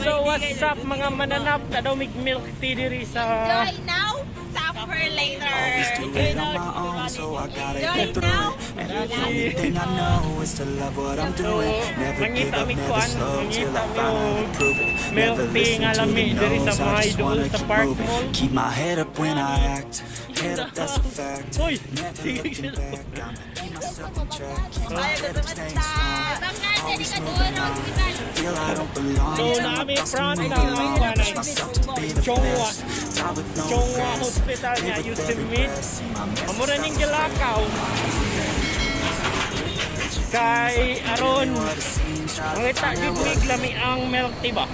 So what's up mga mananap? Kadomig milk tea diri sa Enjoy now, suffer later. Doing on my own, so I gotta get through it. And the only thing I know is to love what I'm doing. Never give up, never slow till I finally prove it. Never listen to the no's, I just wanna keep moving. Keep my head up when I act. Head up, that's a fact. Never looking back, I'ma keep myself on track. Keep my head up, staying strong. Always moving on. Feel I don't belong. So Tell my nami thoughts to front move ng along. Push myself to be the best. Die with no Chongwa regrets. Hospital niya Live with Youth every Meet. breath. See my message Amura ning sounds gilakaw. Kay aron mangita jud mig lami ang milk tea ba.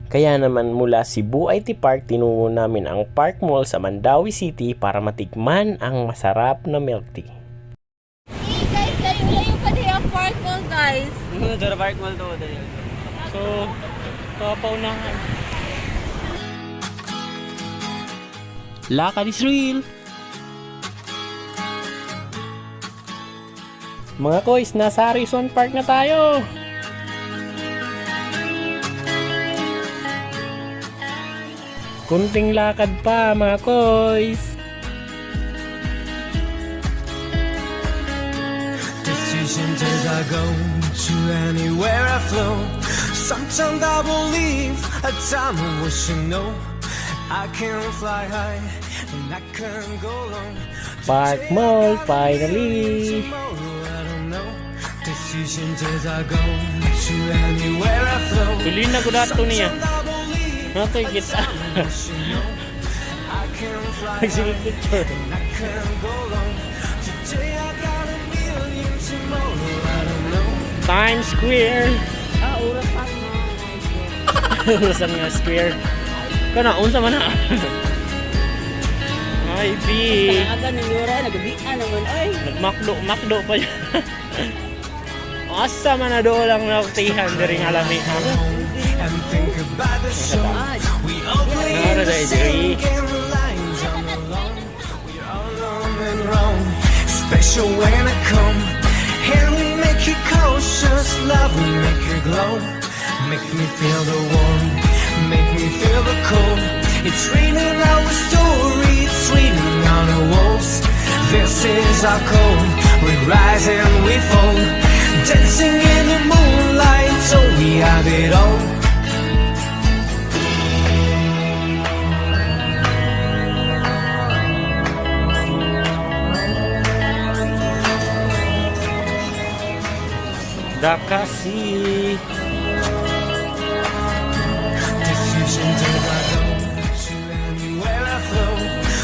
Kaya naman mula Cebu IT Park tinungo namin ang Park Mall sa Mandaue City para matikman ang masarap na milk tea. Hey guys, layo-layo pa din ang park mall guys. Dara park mall to dali. So papaunahan. Lakad is real! Mga koys, nasa Harrison Park na tayo! Kunting lakad pa mga koys! Decisions as I go to anywhere I flow. Sometimes I believe, at time I wish you know I can fly high and I can go low. Park Mall, finally! Tomorrow I don't know. Decisions as I go to anywhere I flow. Tuloy na gudato niya. Sometimes I believe, Nato kita. wish you know I can fly Sige high picture. and I can go low. Today I got a million, tomorrow I don't know. Times Square. Oras pa Saan nga square? Kana unsa man na? Ay, B. Aga ni Nora, nagabian naman. Ay, Nagmakdo pa yun. Asa man na doon lang nakutihan diri nga lami ha. And think about the show. We all play in Nara the dai same diri. game, relying on alone. We're all wrong and wrong. Special when I come. And we make you cautious. Love we make you glow. Make me feel the warmth. Make me feel the cold. It's raining our story. It's raining on the walls. This is our code. We rise and we fall. Dancing in the moonlight. So we have it all. Dakasi. Decisions as I go to anywhere I flow.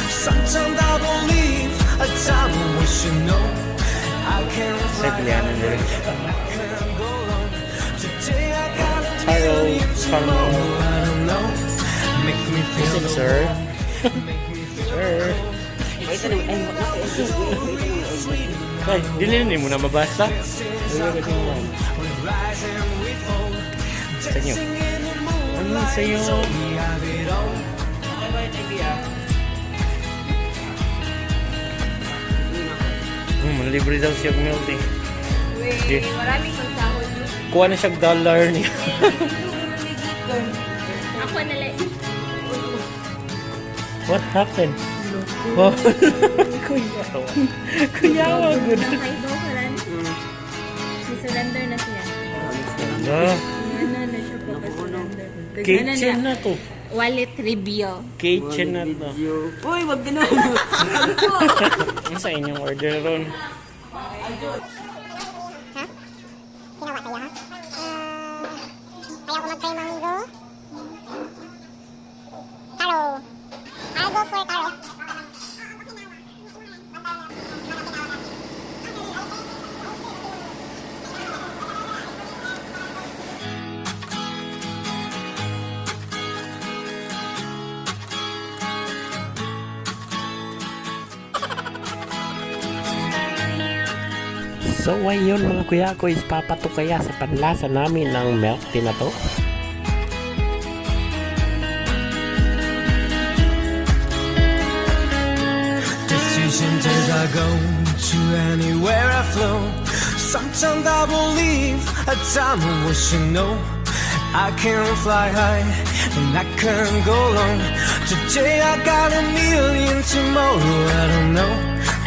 Sometimes I believe, a time I wish you know I can Sa fly pilihanan diri. can go on. Today I got a Hello, million, tomorrow I don't know. Make me feel the Sir. make me feel Sir. Ay, dili ni mo na mabasa. we rise and we fall. Sa inyo. Dancing in the Ano moonlight, sa iyo? so we have it all. Manlibre daw siya milk tea. Okay. maraming kong sahod. Kuha na siyang dollar niya. Ako na lang. What happened? Oh. Kuyawa. Kuyawa, good. Nakaido ka lang. Si-surrender na siya. Ah, Ano na siya pa-surrender. kitchen na to. Wallet review. Kitchen na to. Uy, wag ganun. Ano sa inyong order ron? Ginawa sa'yo, ha? Ayaw ko mag-try mango. Taro. I'll go for taro. So ayun mga kuyakoys, papatok kaya sa panlasa namin ng milk tea na to? Decisions as I go to anywhere I flow. Sometimes I believe, at time I wish you know I can fly high and I can go long. Today I got a million, tomorrow I don't know.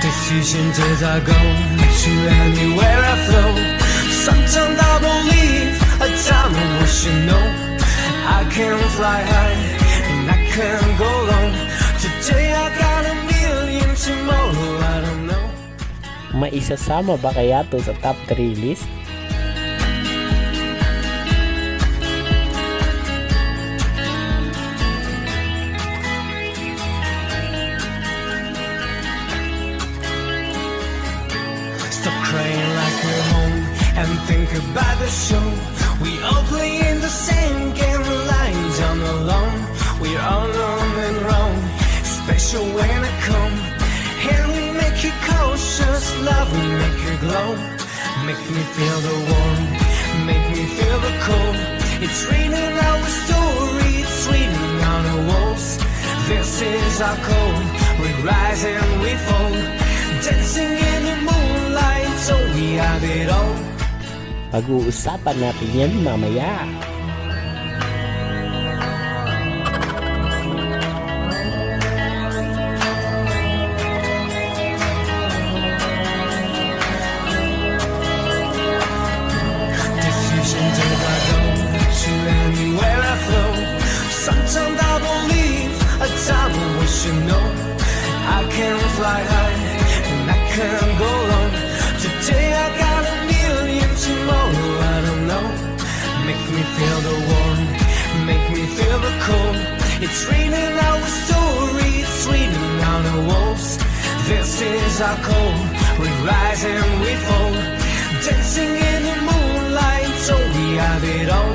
Decisions as I go to anywhere I flow. Sometimes I believe a time I wish you know. I can fly high and I can go long. Today I got a million, tomorrow I don't know. Maisasama ba kaya to sa top 3 list? Stop crying like we're home and think about the show. We all play in the same game, lying down alone. We're all alone and wrong, special when I come. And we make you cautious, love will make you glow. Make me feel the warmth, make me feel the cold. It's raining our story, it's raining on the walls. This is our code, we rise and we fall. Dancing in the moonlight, so we have it all. Pag-uusapan natin yan mamaya. Decisions as I go to anywhere I flow. Sometimes I believe a time I wish you know. I can fly high and I can go long. Today I got a million, tomorrow I don't know. Make me feel the warmth, make me feel the cold. It's raining our story, it's raining on the walls. This is our code, we rise and we fall. Dancing in the moonlight, so we have it all.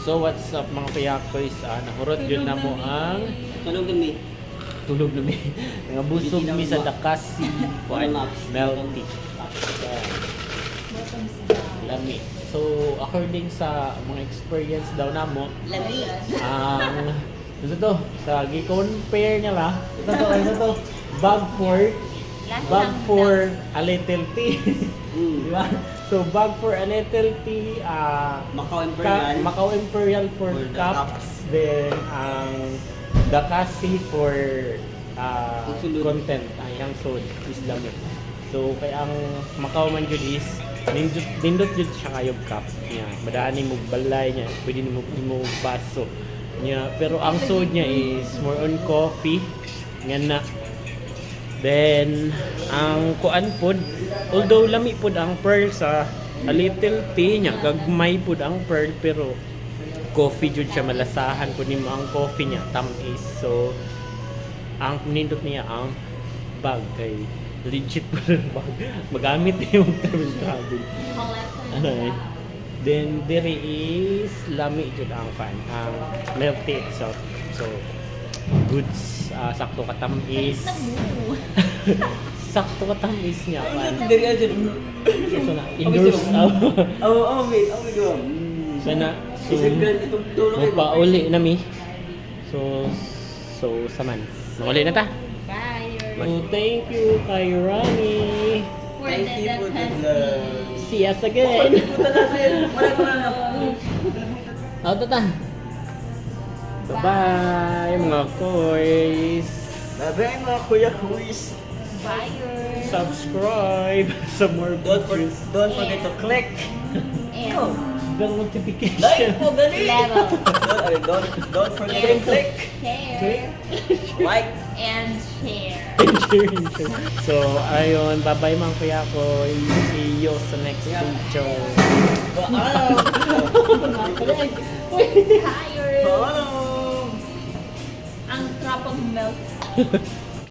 So what's up mga Kuyakoys? Nahurot yun na mo ang Tulog kami. tulog na mi. Nga busog mi sa Dakasi milk tea. Lami. So according sa mga experience daw namo, Lami. ang ito to, sa gi-compare niya la, ito to, bag for a little tea. Di ba? So bag for a little tea, Macau Imperial for cups, then ang Dakasi for content, ang sold is lamig. So kay ang Macau man jud is nindot jud siya kayog cup niya. Madani mo balay niya, pwede mo baso niya. Pero ang sold niya is more on coffee nga na. Then ang kuan pod, although lami pod ang pearl sa a little tea niya, gagmay pod ang pearl, pero coffee jud siya, malasahan pod nimo ang coffee niya, tamis. So ang nindot niya ang bag kay legit po ng bag, magamit niya yung travel. Then there is lami jud ang fan, ang milk tea itself. So goods, sakto katamis. Sakto katamis niya pan. Dari aja dulu. So na endorse Wait. so na pauli na mi. So saman. Uli na ta. Bye. So thank you kay Rani. Thank you for the love. See us again. Wala. Ta. Bye mga koys. Bye mga Kuyakoys. Bye. Subscribe sa more Don't videos. forget to click. And Bell notification. Like po gali. level. Don't forget to click. Share. Like. And share. So ayun, bye-bye mga kuya ko. See you sa next video. Higher. Hello. Ang trap of milk.